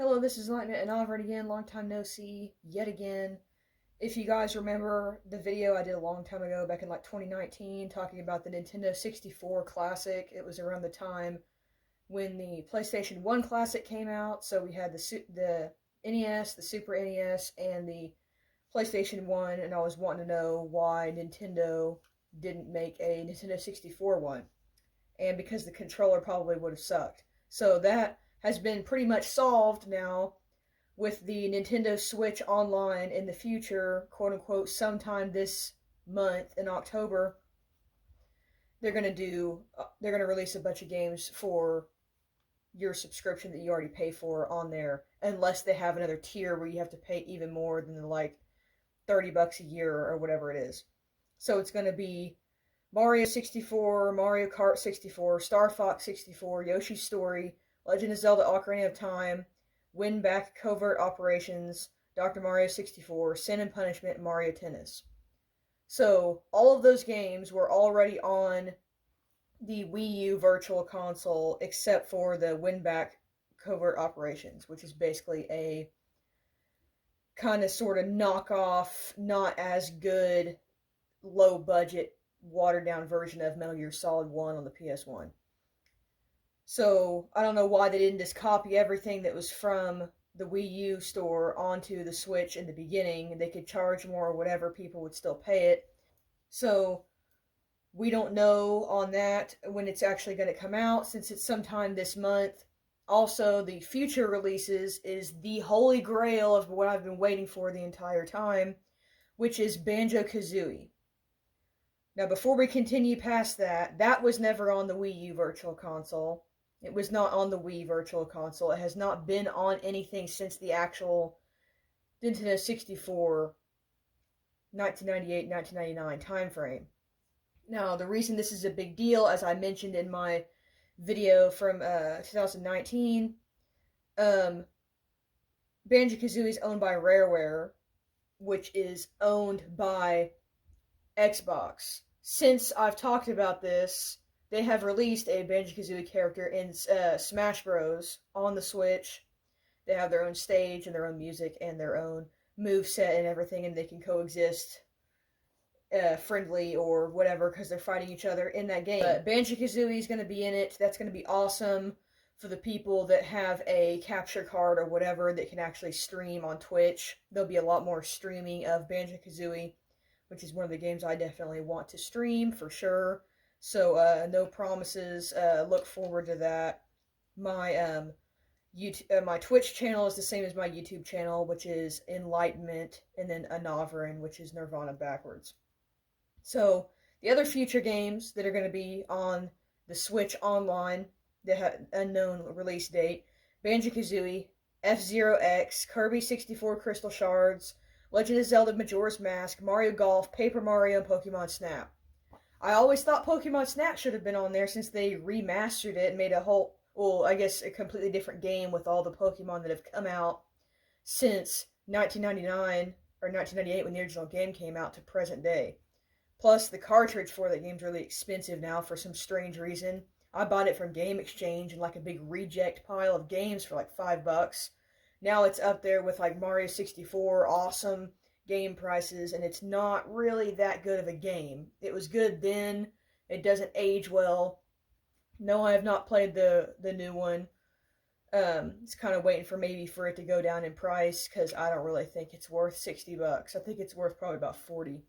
Hello, this is EnlightenmentANAVRIN again. Long time no see, yet again. If you guys remember the video I did a long time ago, back in like 2019, talking about the Nintendo 64 Classic, it was around the time when the PlayStation 1 Classic came out. So we had the NES, the Super NES, and the PlayStation 1, and I was wanting to know why Nintendo didn't make a Nintendo 64 one. And because the controller probably would have sucked. So that has been pretty much solved now with the Nintendo Switch Online in the future, quote unquote, sometime this month in October. They're gonna release a bunch of games for your subscription that you already pay for on there, unless they have another tier where you have to pay even more than like $30 a year or whatever it is. So it's gonna be Mario 64, Mario Kart 64, Star Fox 64, Yoshi's Story, Legend of Zelda Ocarina of Time, Win Back Covert Operations, Dr. Mario 64, Sin and Punishment, and Mario Tennis. So all of those games were already on the Wii U Virtual Console except for the Win Back Covert Operations, which is basically a kind of sort of knockoff, not as good, low budget, watered down version of Metal Gear Solid 1 on the PS1. So I don't know why they didn't just copy everything that was from the Wii U store onto the Switch in the beginning. They could charge more or whatever, people would still pay it. So we don't know on that when it's actually going to come out, since it's sometime this month. Also, the future releases is the holy grail of what I've been waiting for the entire time, which is BanjoKazooie. Now, before we continue past that, that was never on the Wii U Virtual Console. It was not on the Wii Virtual Console. It has not been on anything since the actual Nintendo 64 1998-1999 time frame. Now, the reason this is a big deal, as I mentioned in my video from 2019, BanjoKazooie is owned by Rareware, which is owned by Xbox. Since I've talked about this, they have released a BanjoKazooie character in Smash Bros. On the Switch. They have their own stage and their own music and their own moveset and everything, and they can coexist friendly or whatever because they're fighting each other in that game. BanjoKazooie is going to be in it. That's going to be awesome for the people that have a capture card or whatever that can actually stream on Twitch. There'll be a lot more streaming of BanjoKazooie, which is one of the games I definitely want to stream for sure. So no promises. Look forward to that. My my Twitch channel is the same as my YouTube channel, which is Enlightenment, and then ANAVRIN, which is Nirvana backwards. So the other future games that are going to be on the Switch Online that have unknown release date: BanjoKazooie, F-Zero X, Kirby 64 Crystal Shards, Legend of Zelda Majora's Mask, Mario Golf, Paper Mario, and Pokemon Snap. I always thought Pokemon Snap should have been on there since they remastered it and made a whole, well, I guess a completely different game with all the Pokemon that have come out since 1999 or 1998 when the original game came out to present day. Plus, the cartridge for that game's really expensive now for some strange reason. I bought it from Game Exchange in like a big reject pile of games for like $5. Now it's up there with like Mario 64, awesome game prices, and it's not really that good of a game. It was good then. It doesn't age well. No, I have not played the new one. It's kind of waiting for it to go down in price because I don't really think it's worth $60. I think it's worth probably about 40.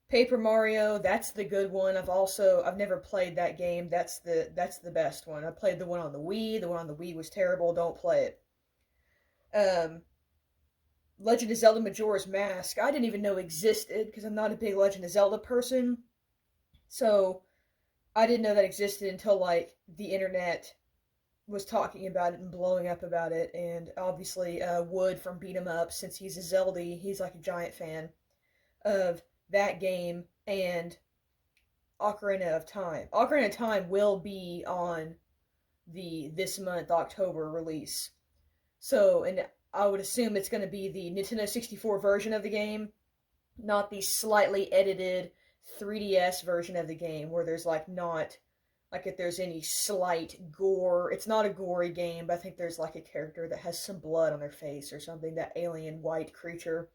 Paper Mario, that's the good one. I've never played that game. That's the best one. I played the one on the Wii. The one on the Wii was terrible. Don't play it. Legend of Zelda Majora's Mask, I didn't even know existed because I'm not a big Legend of Zelda person. So I didn't know that existed until like the internet was talking about it and blowing up about it. And obviously Wood from Beat 'em Up, since he's a Zelda, he's like a giant fan of that game and Ocarina of Time. Ocarina of Time will be on the this month October release. So, and I would assume it's going to be the Nintendo 64 version of the game, not the slightly edited 3DS version of the game where there's like not like if there's any slight gore. It's not a gory game, but I think there's like a character that has some blood on their face or something, that alien white creature.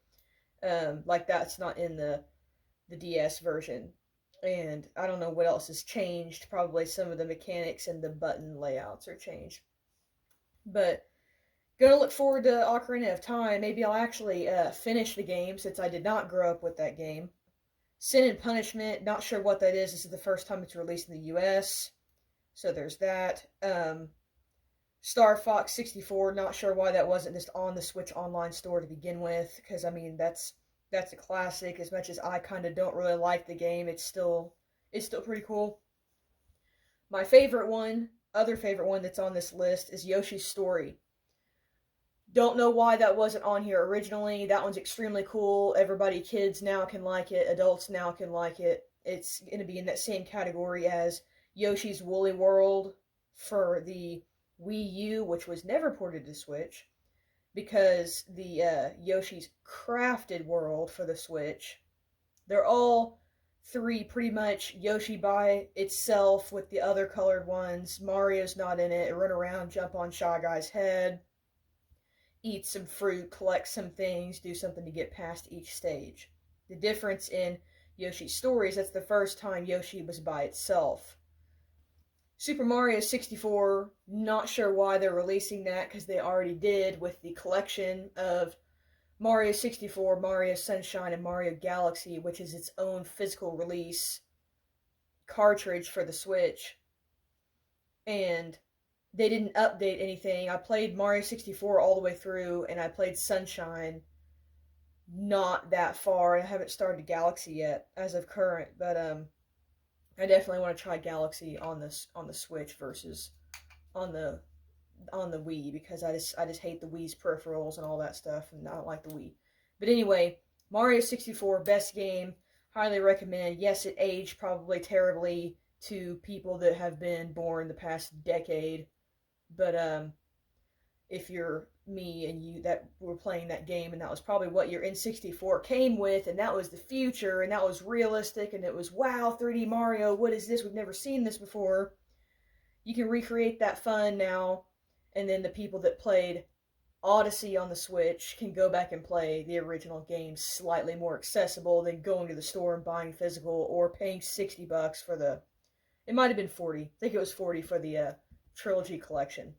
Like that's not in the DS version. And I don't know what else has changed. Probably some of the mechanics and the button layouts are changed. But gonna look forward to Ocarina of Time. Maybe I'll actually finish the game since I did not grow up with that game. Sin and Punishment, not sure what that is. This is the first time it's released in the US. So there's that. Star Fox 64, not sure why that wasn't just on the Switch Online store to begin with, because I mean that's a classic. As much as I kind of don't really like the game, it's still pretty cool. My favorite one, other favorite one that's on this list is Yoshi's Story. Don't know why that wasn't on here originally. That one's extremely cool. Everybody, kids now can like it, adults now can like it. It's going to be in that same category as Yoshi's Woolly World for the Wii U, which was never ported to Switch, because the Yoshi's Crafted World for the Switch, they're all three pretty much Yoshi by itself with the other colored ones. Mario's not in it. Run around, jump on Shy Guy's head, eat some fruit, collect some things, do something to get past each stage. The difference in Yoshi's Story is that's the first time Yoshi was by itself. Super Mario 64, not sure why they're releasing that, because they already did with the collection of Mario 64, Mario Sunshine, and Mario Galaxy, which is its own physical release cartridge for the Switch. And they didn't update anything. I played Mario 64 all the way through, and I played Sunshine not that far. I haven't started Galaxy yet as of current, but I definitely want to try Galaxy on the Switch versus on the Wii, because I just hate the Wii's peripherals and all that stuff, and I don't like the Wii. But anyway, Mario 64, best game, highly recommend. Yes, it aged probably terribly to people that have been born the past decade, but if you're me and you that were playing that game, and that was probably what your N64 came with, and that was the future, and that was realistic, and it was, wow, 3D Mario, what is this? We've never seen this before. You can recreate that fun now, and then the people that played Odyssey on the Switch can go back and play the original game slightly more accessible than going to the store and buying physical, or paying $60 for the, it might have been 40, I think it was 40 for the Trilogy Collection.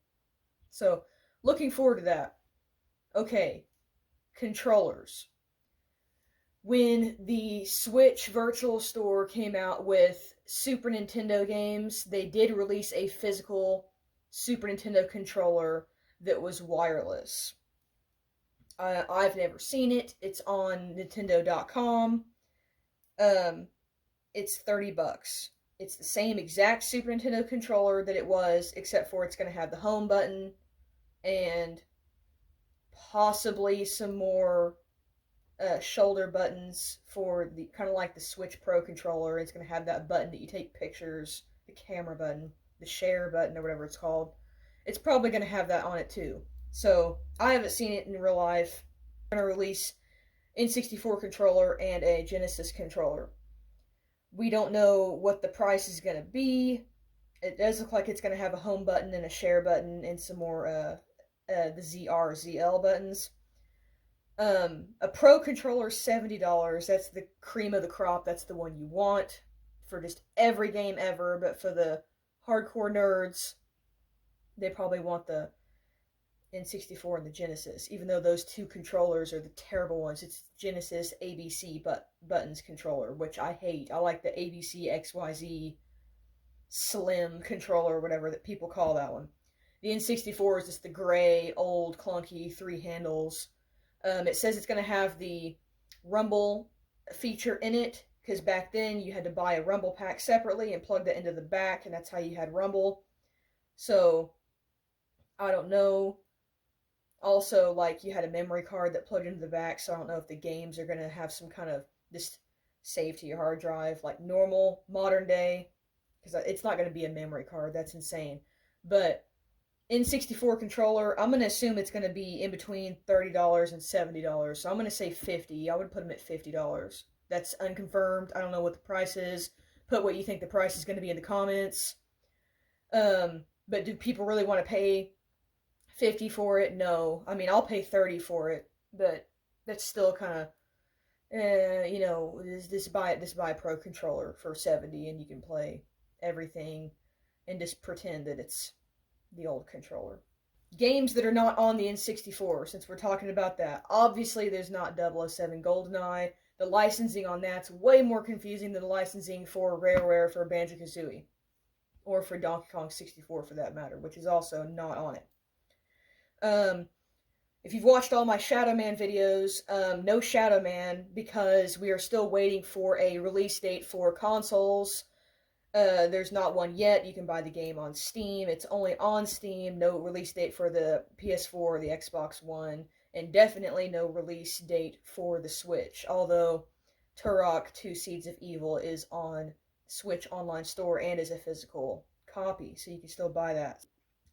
So, looking forward to that. Okay, controllers. When the Switch Virtual Store came out with Super Nintendo games, they did release a physical Super Nintendo controller that was wireless. I've never seen it. It's on Nintendo.com. It's $30. It's the same exact Super Nintendo controller that it was, except for it's going to have the home button and possibly some more shoulder buttons for the kind of like the Switch Pro controller. It's going to have that button that you take pictures, the camera button, the share button, or whatever it's called. It's probably going to have that on it too. So I haven't seen it in real life. They're going to release N64 controller and a Genesis controller. We don't know what the price is going to be. It does look like it's going to have a home button and a share button and some more the ZR, ZL buttons. A Pro controller, $70. That's the cream of the crop. That's the one you want for just every game ever. But for the hardcore nerds, they probably want the N64 and the Genesis, even though those two controllers are the terrible ones. It's Genesis ABC buttons controller, which I hate. I like the ABC XYZ Slim controller, or whatever that people call that one. The N64 is just the gray, old, clunky, 3 handles. It says it's going to have the Rumble feature in it, because back then you had to buy a Rumble pack separately and plug that into the back, and that's how you had Rumble. So, I don't know. Also, like, you had a memory card that plugged into the back, so I don't know if the games are going to have some kind of just save to your hard drive, like normal, modern day, because it's not going to be a memory card. That's insane. But N64 controller, I'm going to assume it's going to be in between $30 and $70. So I'm going to say $50. I would put them at $50. That's unconfirmed. I don't know what the price is. Put what you think the price is going to be in the comments. But do people really want to pay 50 for it? No. I mean, I'll pay 30 for it, but that's still kind of, you know, this buy a pro controller for 70 and you can play everything and just pretend that it's the old controller. Games that are not on the N64, since we're talking about that. Obviously, there's not 007 GoldenEye. The licensing on that's way more confusing than the licensing for Rareware for BanjoKazooie, or for Donkey Kong 64 for that matter, which is also not on it. If you've watched all my Shadow Man videos, no Shadow Man because we are still waiting for a release date for consoles. There's not one yet. You can buy the game on Steam. It's only on Steam. No release date for the PS4 or the Xbox One. And definitely no release date for the Switch. Although Turok 2 Seeds of Evil is on Switch Online Store and is a physical copy. So you can still buy that.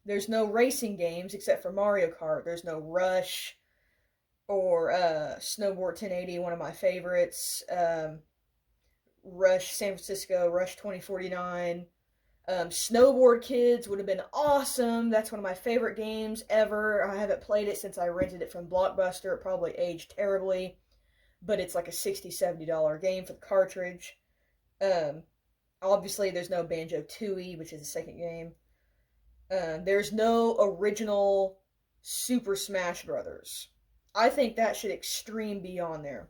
There's no racing games except for Mario Kart. There's no Rush or Snowboard 1080, one of my favorites. Rush San Francisco, Rush 2049. Snowboard Kids would have been awesome. That's one of my favorite games ever. I haven't played it since I rented it from Blockbuster. It probably aged terribly, but it's like a $60, $70 game for the cartridge. Obviously, there's no BanjoKazooie, which is the second game. There's no original Super Smash Brothers. I think that should extreme be on there.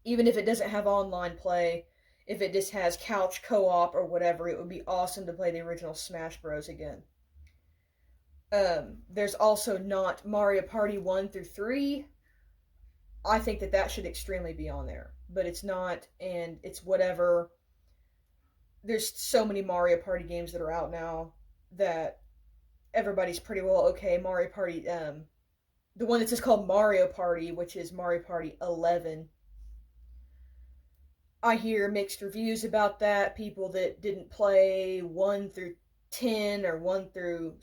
Even if it doesn't have online play, if it just has couch co-op or whatever, it would be awesome to play the original Smash Bros. Again. There's also not Mario Party 1 through 3. I think that should extremely be on there. But it's not, and it's whatever. There's so many Mario Party games that are out now that everybody's pretty well okay. Mario Party, the one that's just called Mario Party, which is Mario Party 11. I hear mixed reviews about that. People that didn't play 1 through 10 or 1 through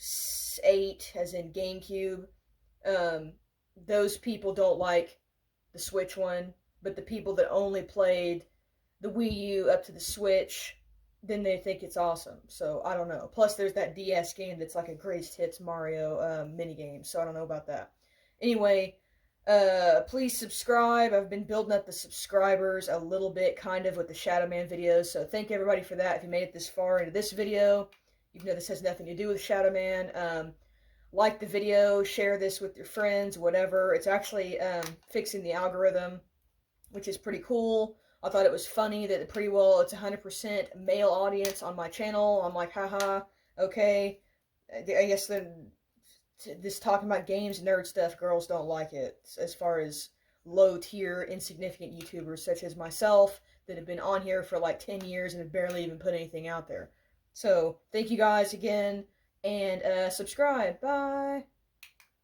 8, as in GameCube, those people don't like the Switch one. But the people that only played the Wii U up to the Switch, then they think it's awesome. So, I don't know. Plus, there's that DS game that's like a greatest hits Mario minigame. So, I don't know about that. Anyway, please subscribe. I've been building up the subscribers a little bit, kind of, with the Shadow Man videos. So, thank everybody for that. If you made it this far into this video, even though this has nothing to do with Shadow Man, like the video, share this with your friends, whatever. It's actually fixing the algorithm, which is pretty cool. I thought it was funny that it's 100% male audience on my channel. I'm like, haha, okay. I guess this talking about games, nerd stuff, girls don't like it. As far as low-tier, insignificant YouTubers such as myself that have been on here for like 10 years and have barely even put anything out there. So, thank you guys again, and subscribe. Bye!